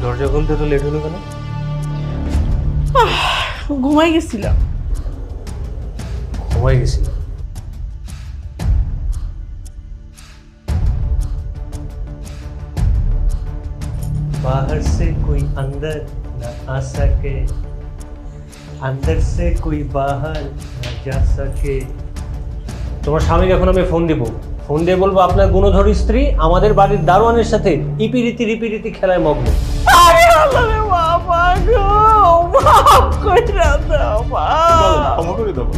দরজা খুলতে তো লেট হলো কেন? ঘুমাই গেছিলাম। ঘুমাই গেছি। बाहर से कोई अंदर न आ सके, अंदर से कोई बाहर न जा सके। তোমার স্বামীকে এখন আমি ফোন দিব, ফোন দিয়ে বলবো আপনার গুণধর স্ত্রী আমাদের বাড়ির দারোয়ানের সাথে ইপিরীতি খেলায় মগ্ন। আরে আল্লাহ বাবা গো, মাফ কইরা দাও মা। ক্ষমা করে দেবো।